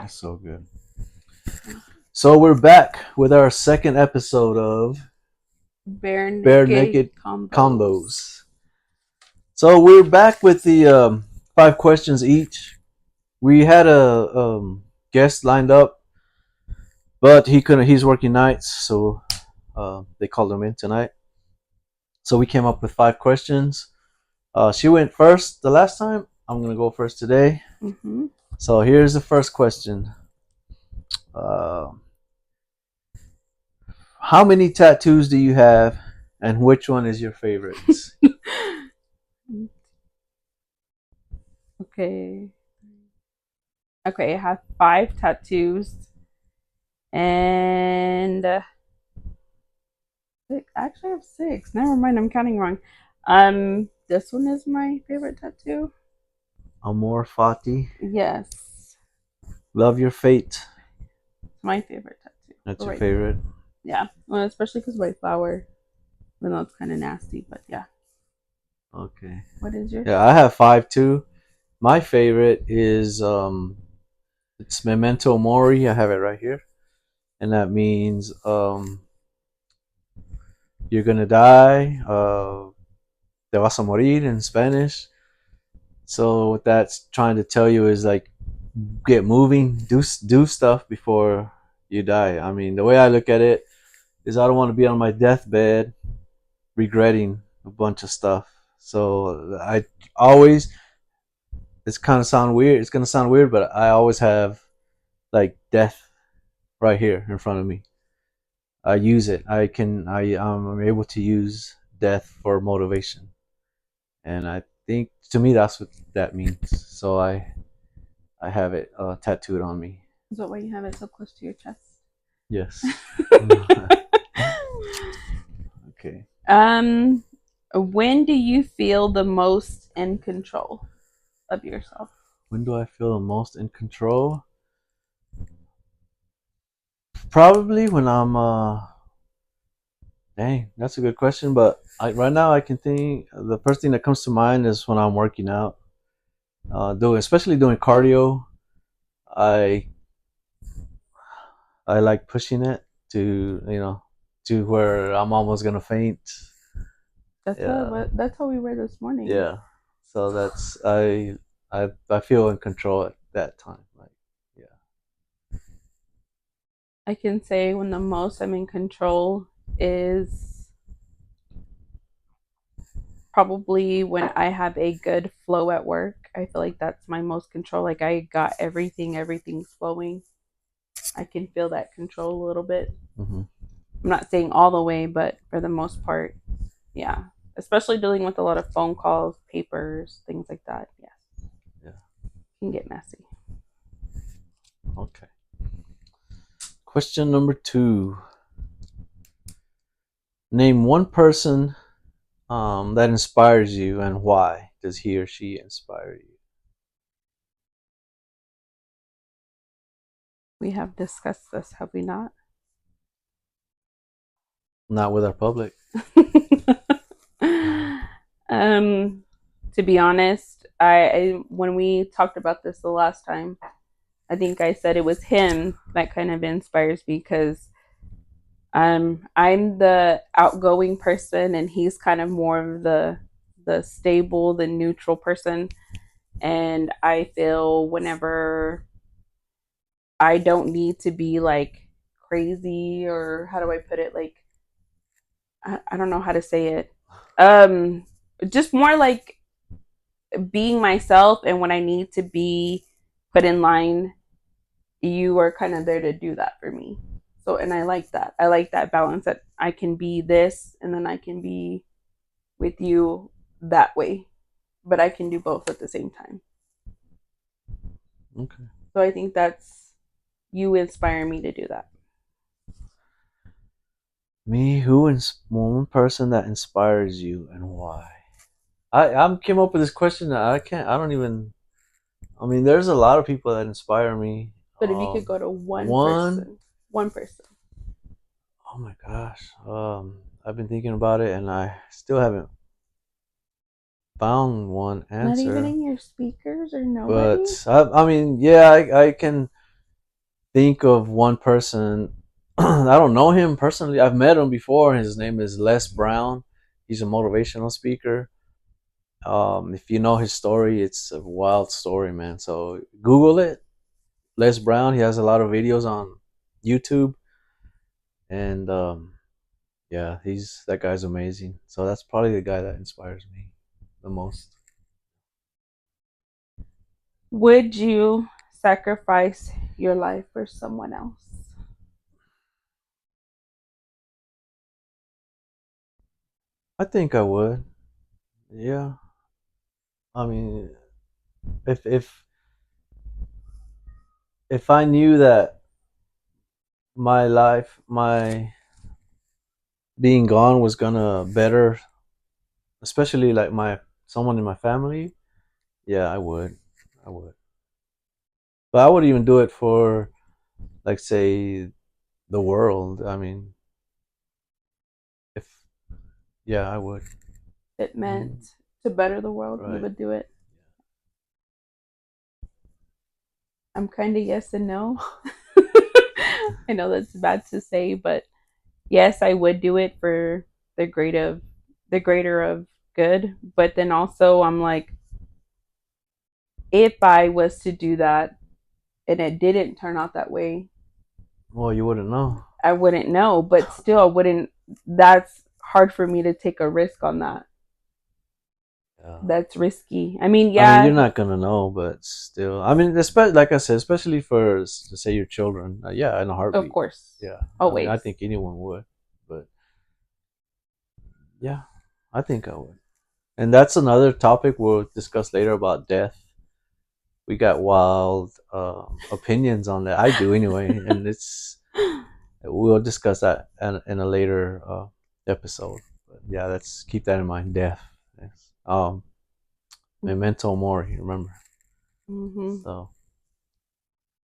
It's so good. So we're back with our second episode of Bare Bare naked Naked combos. Combos. So we're back with the 5 questions each. We had a guest lined up, but he couldn't. He's working nights, so they called him in tonight. So we came up with 5 questions. She went first the last time. I'm gonna go first today. Mm-hmm. So here's the first question. Uh, how many tattoos do you have, and which one is your favorite? Okay. Okay, I have 5 tattoos. And actually, I have 6. Never mind, I'm counting wrong. This one is my favorite tattoo. Amor Fati. Yes, Love Your Fate. it's my favorite tattoo. That's your Right now. favorite. Yeah, well, especially because white flower, even though it's kind of nasty, but yeah. Okay. What is yours? Yeah, I have 5 too. My favorite is it's Memento Mori. I have it right here. And that means you're gonna die. Te vas a morir in Spanish. So what that's trying to tell you is like get moving, do stuff before you die. I mean, the way I look at it is I don't want to be on my deathbed regretting a bunch of stuff. So I always, it's kind of sound weird. It's gonna sound weird, but I always have like death right here in front of me. I use it. I'm able to use death for motivation, and I think to me that's what that means. So I have it tattooed on me. Is that why you have it so close to your chest? Yes. Okay. um, when do you feel the most in control of yourself? When do I feel the most in control? Probably when I'm dang, that's a good question. But right now, I can think the first thing that comes to mind is when I'm working out, especially doing cardio. I I like pushing it to to where I'm almost gonna faint. Yeah, That's how we were this morning. yeah. So that's I feel in control at that time. Like, yeah. I can say when the most I'm in control is probably when I have a good flow at work. I feel like that's my most control. Like I got everything's flowing. I can feel that control a little bit. Hmm. I'm not saying all the way, but for the most part, yeah. Especially dealing with a lot of phone calls, papers, things like that. Yes, Yeah. it can get messy. Okay. Question number 2. Name one person that inspires you, and why does he or she inspire you? We have discussed this, have we not? Not with our public. um, to be honest, I when we talked about this the last time, I think I said it was him that kind of inspires me because I'm the outgoing person and he's kind of more of the stable, the neutral person. And I feel whenever I don't need to be like crazy, or how do I put it? Like I don't know how to say it. Um, just more like being myself, and when I need to be put in line, you are kind of there to do that for me. So, and I like that. I like that balance that I can be this and then I can be with you that way, but I can do both at the same time. Okay. So I think that's you inspire me to do that. Me, who is one person that inspires you, and why? I came up with this question that I can't. I don't even. I mean, there's a lot of people that inspire me. But if you could go to one One. person, one person, Oh my gosh. I've been thinking about it, and I still haven't found one not even answer. in your speakers or nobody. But I mean, yeah, I can. think of one person. I don't know him personally. I've met him before. His name is Les Brown. He's a motivational speaker. If you know his story, it's a wild story, man. So Google it. Les Brown. He has a lot of videos on YouTube, and yeah, he's that guy's amazing. So that's probably the guy that inspires me the most. Would you sacrifice your life for someone else? I think I would. Yeah. I mean, if if if I knew that my life, my being gone was gonna better, especially like my someone in my family, yeah, I would. I would. But I would even do it for, like, say, the world. I mean, if yeah, I would. It Mhm. meant to better the world, you Right. would do it. I'm kind of yes and no. I know that's bad to say, but yes, I would do it for the great of the greater of good. But then also, I'm like, if I was to do that and it didn't turn out that way, Well, you wouldn't know. I wouldn't know. But still, I wouldn't. That's hard for me to take a risk on that. Yeah. That's risky. I mean, I mean, you're yeah, not gonna know, but still, I mean, especially like I said, especially for to say your children. Yeah, in a of heartbeat. course, Yeah. I mean, I always. think anyone would, but yeah, I think I would. And that's another topic we'll discuss later about death. We got wild opinions on that. I do anyway, and it's we'll discuss that in a later episode. But yeah, let's keep that in mind. Death. Yes. Memento mori. Remember. Mm-hmm. So,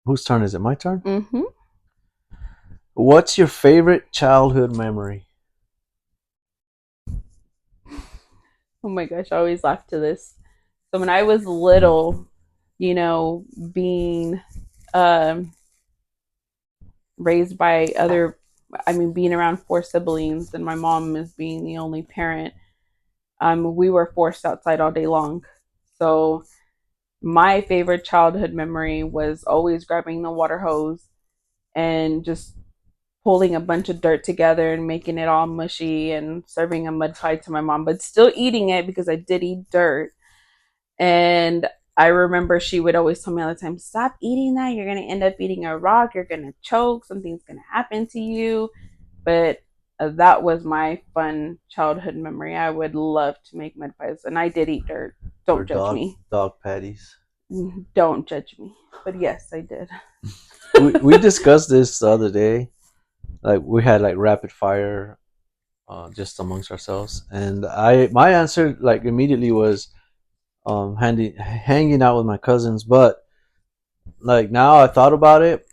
whose turn is it? My turn. Mm-hmm. What's your favorite childhood memory? Oh my gosh, I always laugh to this. So when I was little, you know, being um, raised by I mean, being around four siblings and my mom is being the only parent, we were forced outside all day long. So my favorite childhood memory was always grabbing the water hose and just pulling a bunch of dirt together and making it all mushy and serving a mud pie to my mom, but still eating it because I did eat dirt. And I remember she would always tell me all the time, stop eating that. You're going to end up eating a rock. You're going to choke. Something's going to happen to you. But that was my fun childhood memory. I would love to make mud pies. And I did eat dirt. Or Don't judge dog me. dog patties? Don't judge me. But yes, I did. We discussed this the other day. Like we had like rapid fire, just amongst ourselves, and I my answer like immediately was hanging out with my cousins. But like now I thought about it,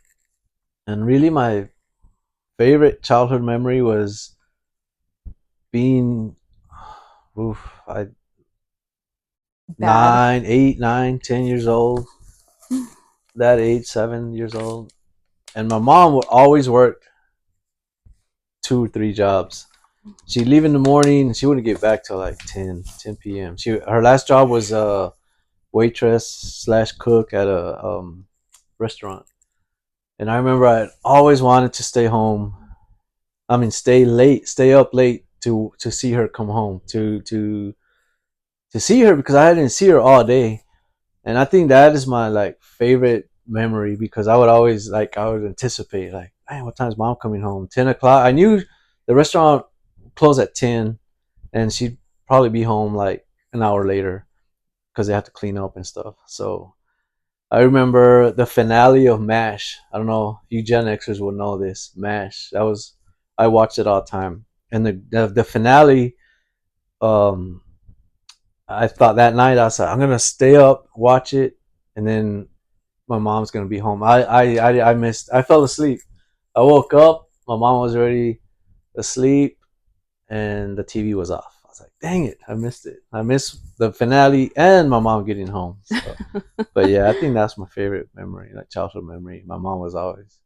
and really my favorite childhood memory was being, oof, I Bad. 9, 8, 9, 10 years old. That age, 7 years old, and my mom would always work 2 or 3 jobs. She'd leave in the morning. She wouldn't get back till like 10 p.m. Her last job was waitress slash cook at a restaurant. And I remember I always wanted to stay home. I mean, stay up late to see her come home to see her because I didn't see her all day. And I think that is my like favorite memory because I would always like I would anticipate like, man, what time's mom coming home? 10 o'clock. I knew the restaurant closed at 10, and she'd probably be home like an hour later because they have to clean up and stuff. So I remember the finale of MASH. I don't know, you Gen Xers will know this. MASH. That was I watched it all the time, and the finale. Um, I thought that night I was like, I'm gonna stay up, watch it, and then my mom's gonna be home. I missed. I fell asleep. I woke up. My mom was already asleep, and the TV was off. I was like, dang it, I missed it. I missed the finale and my mom getting home. So, but yeah, I think that's my favorite memory, like childhood memory. My mom was always.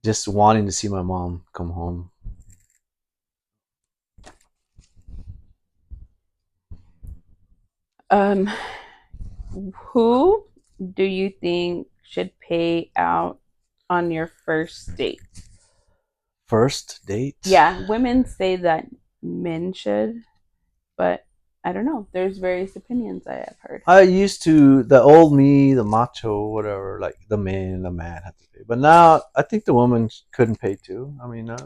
just wanting to see my mom come home. Um, who do you think should pay out on your first date? First date. Yeah, women say that men should, but I don't know. There's various opinions I have heard. I used to the old me, the macho, whatever, like the man had to pay. But now I think the woman couldn't pay too. I mean, I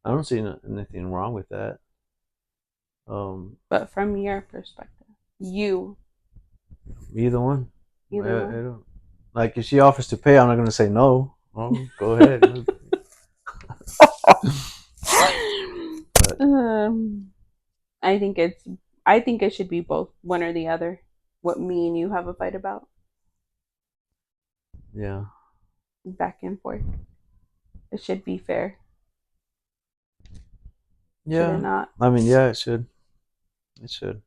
don't see anything wrong with that. But from your perspective, you, Either one. either I one. don't like if she offers to pay. I'm not going to say no. Oh, go ahead. But um, I think it's. I think it should be both, one or the other. What me and you have a fight about, yeah, back and forth. It should be fair, should it yeah. not? I mean, yeah, it should. It should.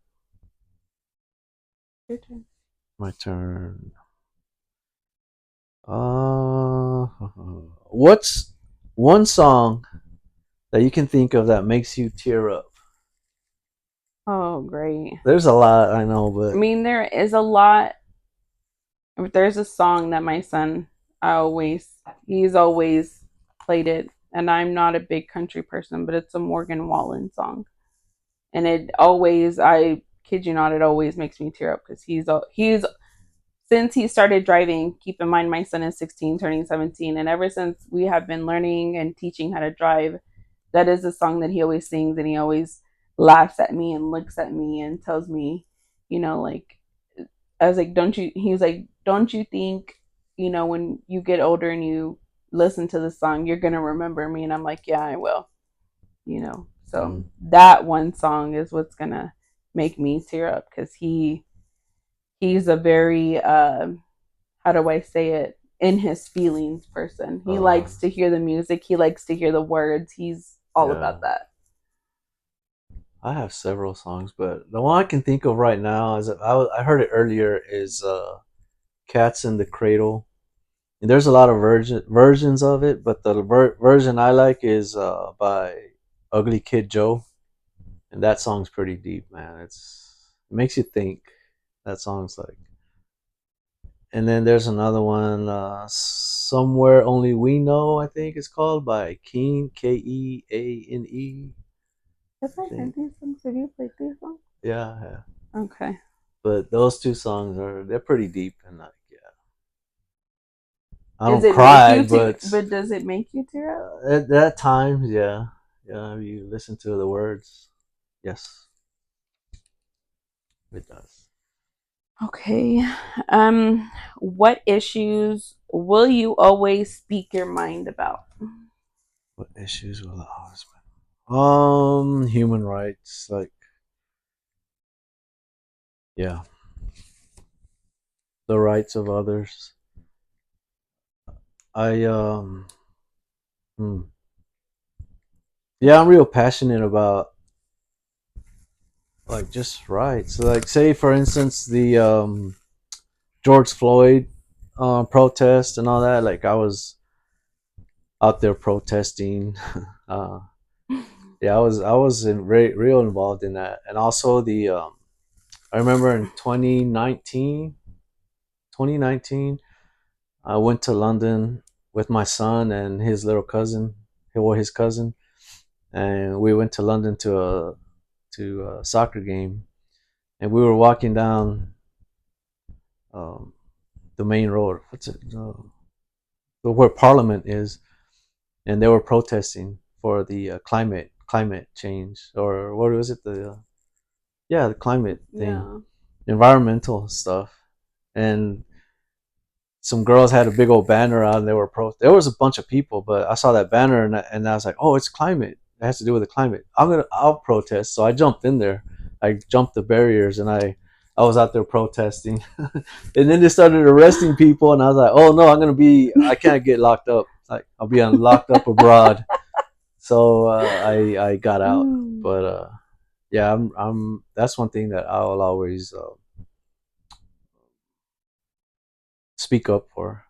Your turn. My turn. Uh, what's one song that you can think of that makes you tear up? Oh, great. There's a lot I know, I but mean, there is a lot. There's a song that my son, he's always played it, and I'm not a big country person, but it's a Morgan Wallen song, and it always, I kid you not, it always makes me tear up because he's since he started driving. Keep in mind, my son is 16, turning 17, and ever since we have been learning and teaching how to drive, that is a song that he always sings, and he always laughs at me and looks at me and tells me, like, I was like, don't you? He was like, don't you think, when you get older and you listen to the song, you're gonna remember me? And I'm like, yeah, I will. So mm, that one song is what's gonna make me tear up because he's a very how do I say it, in his feelings person. He uh, likes to hear the music. He likes to hear the words. He's all yeah. about that. I have several songs, but the one I can think of right now is I heard it earlier is "Cats in the Cradle." And there's a lot of versions of it, but the version I like is by Ugly Kid Joe, and that song's pretty deep, man. It makes you think. That song's like, and then there's another one, "Somewhere Only We Know," I think it's called by Keen, Keane. Have I I think, heard these songs? Have you played these songs? yeah, yeah. Okay. But those two songs they're pretty deep, and like, yeah, I Is don't it make cry, you tear? but But does it make you tear up? at times, yeah, yeah. You listen to the words, yes, it does. Okay. What issues will you always speak your mind about? What issues will the husband? Human rights, like, yeah, the rights of others. I hmm. Yeah, I'm real passionate about like just rights. So, like, say for instance the George Floyd protest and all that. Like, I was out there protesting. uh, yeah, I was real involved in that, and also the I remember in 2019, I went to London with my son and his little cousin, or his cousin, and we went to London to a soccer game, and we were walking down um, the main road. What's it? Where Parliament is, and they were protesting for the climate change, or what was it? The climate thing, Yeah. environmental stuff, and some girls had a big old banner out and they were there was a bunch of people, but I saw that banner and I was like, oh, it's climate, it has to do with the climate, I'll protest. So I jumped in there, I jumped the barriers, and I was out there protesting. And then they started arresting people, and I was like, oh no, I can't get locked up, like I'll be on locked up abroad. So I got out. Mm. But yeah, I'm that's one thing that I'll always speak up for.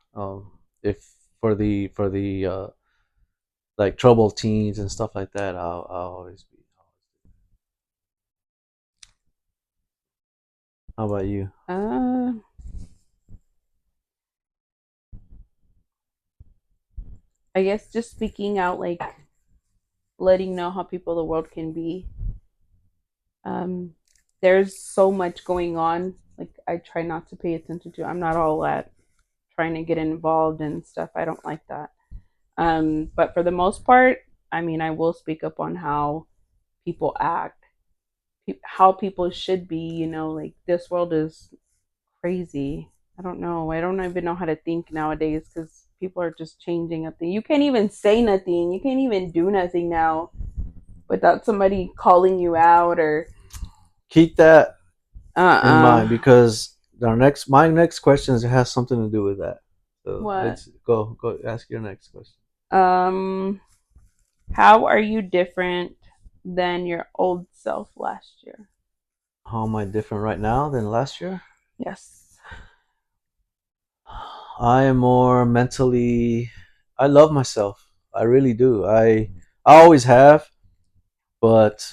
If for the like troubled teens and stuff like that. I'll always be. How about you? Uh, I guess just speaking out, like letting know how people the world can be. Um, there's so much going on. Like I try not to pay attention to. I'm not all that trying to get involved and stuff. I don't like that. But for the most part, I mean, I will speak up on how people act, how people should be. Like this world is crazy. I don't know. I don't even know how to think nowadays because people are just changing up. You can't even say nothing. You can't even do nothing now without somebody calling you out or Keep that in uh-uh. mind because my next question has something to do with that. So What? let's go ask your next question. Um, how are you different than your old self last year? How am I different right now than last year? Yes. I am more mentally. I love myself. I really do. I always have, but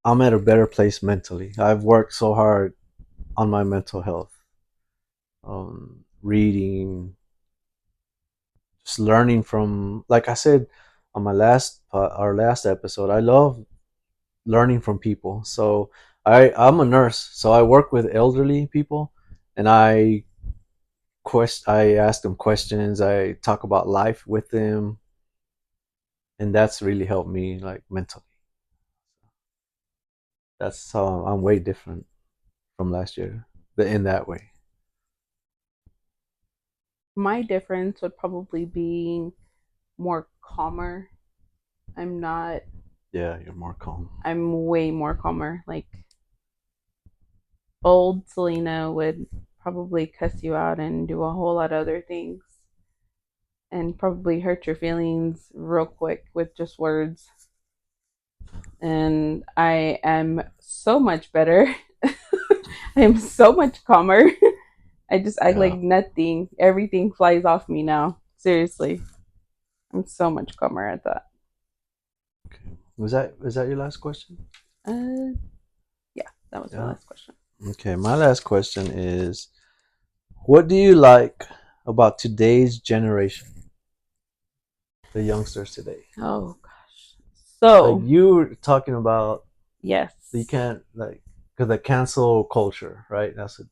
I'm at a better place mentally. I've worked so hard on my mental health, reading, just learning from. Like I said on my last our last episode, I love learning from people. So I'm a nurse, so I work with elderly people, and I ask them questions. I talk about life with them, and that's really helped me like mentally. That's how I'm way different from last year, but in that way. My difference would probably be more calmer. I'm not, Yeah, you're more calm. I'm way more calmer. Like old Selena would probably cuss you out and do a whole lot of other things and probably hurt your feelings real quick with just words. And I am so much better. I am so much calmer. I just act like Yeah. nothing. Everything flies off me now. Seriously. I'm so much calmer at that. Okay. Was that your last question? Uh, yeah, that was my Yeah. last question. Okay. My last question is, what do you like about today's generation, the youngsters today? Oh gosh. Like So you were talking about, you yes. can't like because the cancel culture, right? That's it.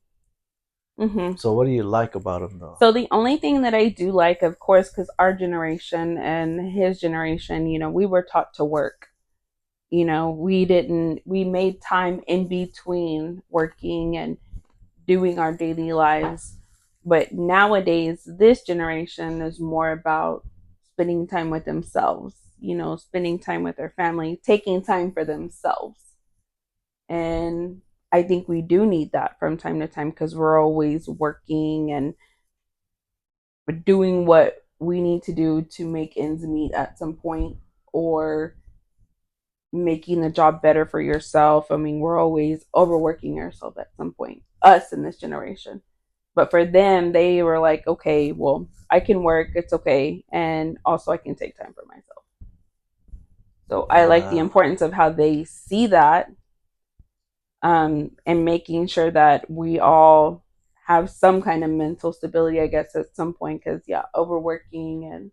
Hmm. So what do you like about them though? So the only thing that I do like, of course, because our generation and his generation, we were taught to work. We didn't. We made time in between working and doing our daily lives. But nowadays, this generation is more about spending time with themselves, spending time with their family, taking time for themselves. And I think we do need that from time to time because we're always working and doing what we need to do to make ends meet at some point or making the job better for yourself. I mean, we're always overworking ourselves at some point, us in this generation. But for them, they were like, okay, well, I can work, it's okay. And also, I can take time for myself. So I like the Yeah. importance of how they see that, and making sure that we all have some kind of mental stability, I guess, at some point. Because, yeah, overworking and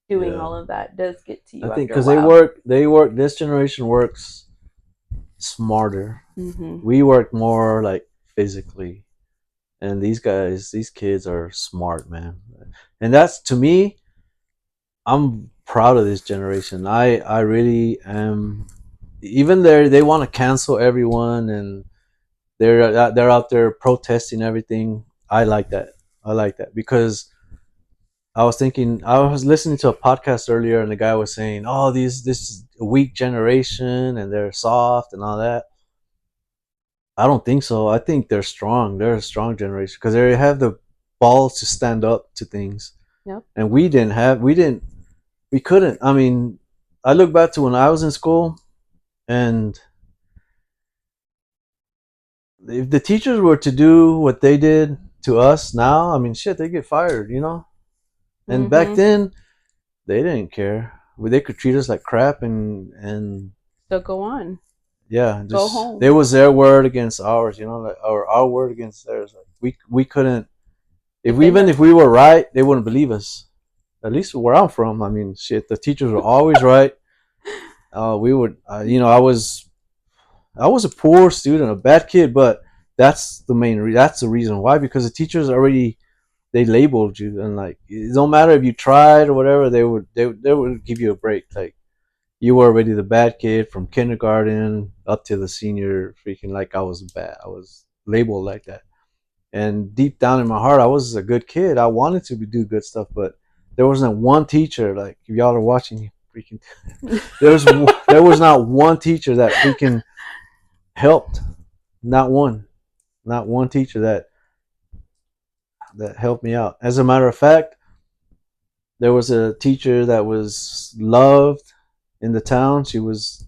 doing Yeah. all of that does get to I you think after a because while. this generation works smarter. Mm-hmm. We work more like physically, and these kids are smart, man. And that's to me, I'm proud of this generation. I really am. Even they want to cancel everyone, and they're out there protesting everything. I like that. I like that because I was listening to a podcast earlier, and the guy was saying, "Oh, this is a weak generation, and they're soft and all that." I don't think so. I think they're strong. They're a strong generation because they have the balls to stand up to things, Yep. and we couldn't. I mean, I look back to when I was in school, and if the teachers were to do what they did to us now, I mean, shit, they get fired, you know. And back Mm-hmm. then, they didn't care. Well, they could treat us like crap, and So go on. yeah, Go just home. there was their word against ours, you know, like or our word against theirs. Like we couldn't, if we, Defend even if we ourselves. were right, they wouldn't believe us. At least where I'm from, I mean, shit, the teachers were always right. We would, you know, I was a poor student, a bad kid, but that's the that's the reason why, because the teachers already, they labeled you, and like it don't matter if you tried or whatever, they would give you a break. Like you were already the bad kid from kindergarten up to the senior freaking, like I was bad. I was labeled like that. And deep down in my heart, I was a good kid. I wanted to do good stuff, but there wasn't one teacher. Like if y'all are watching, freaking, there's there was not one teacher that freaking helped. Not one. Not one teacher that helped me out. As a matter of fact, there was a teacher that was loved in the town. She was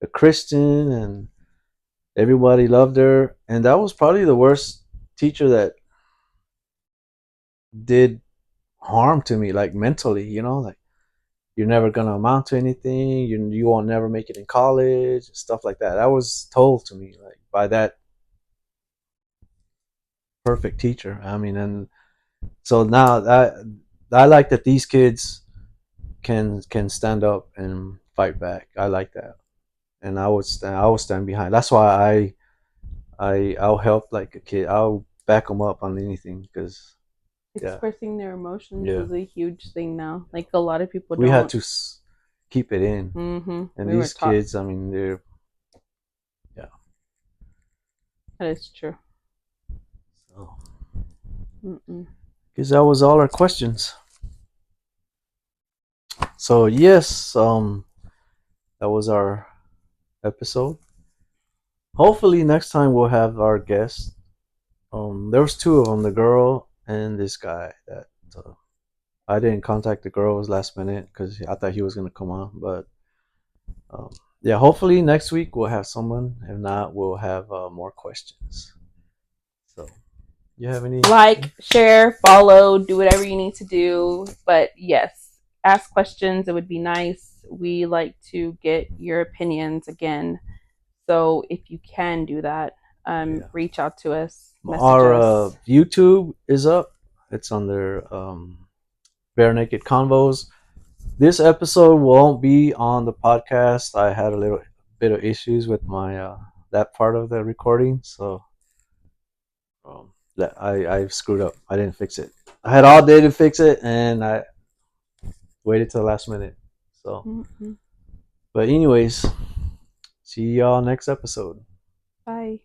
a Christian, and everybody loved her. And that was probably the worst teacher that did harm to me, like mentally, you know, like you're never gonna amount to anything. You won't never make it in college, stuff like that. That was told to me like by that perfect teacher. I mean, and so now I like that these kids can stand up and fight back. I like that, and I would stand behind. That's why I'll help like a kid. I'll back them up on anything because yeah, Expressing their emotions yeah. is a huge thing now. Like a lot of people We had don't. to keep it in, Mm-hmm. and We were these taught. kids, I mean, they're yeah. That is true. So, Mm-mm. because that was all our questions. So yes, that was our episode. Hopefully next time we'll have our guest. There was two of them, the girl and this guy. That I didn't contact the girl. It was last minute because I thought he was gonna come on. But um, yeah, hopefully next week we'll have someone. If not, we'll have more questions. So you have any? Like, share, follow, do whatever you need to do. But yes, ask questions. It would be nice. We like to get your opinions again. So if you can do that, Yeah. reach out to us, message Our us. YouTube is up. It's under Bare Naked Convos. This episode won't be on the podcast. I had a little bit of issues with my that part of the recording, so that I screwed up. I didn't fix it. I had all day to fix it, and I waited till the last minute. So, Mm-mm. but anyways, see y'all next episode. Bye.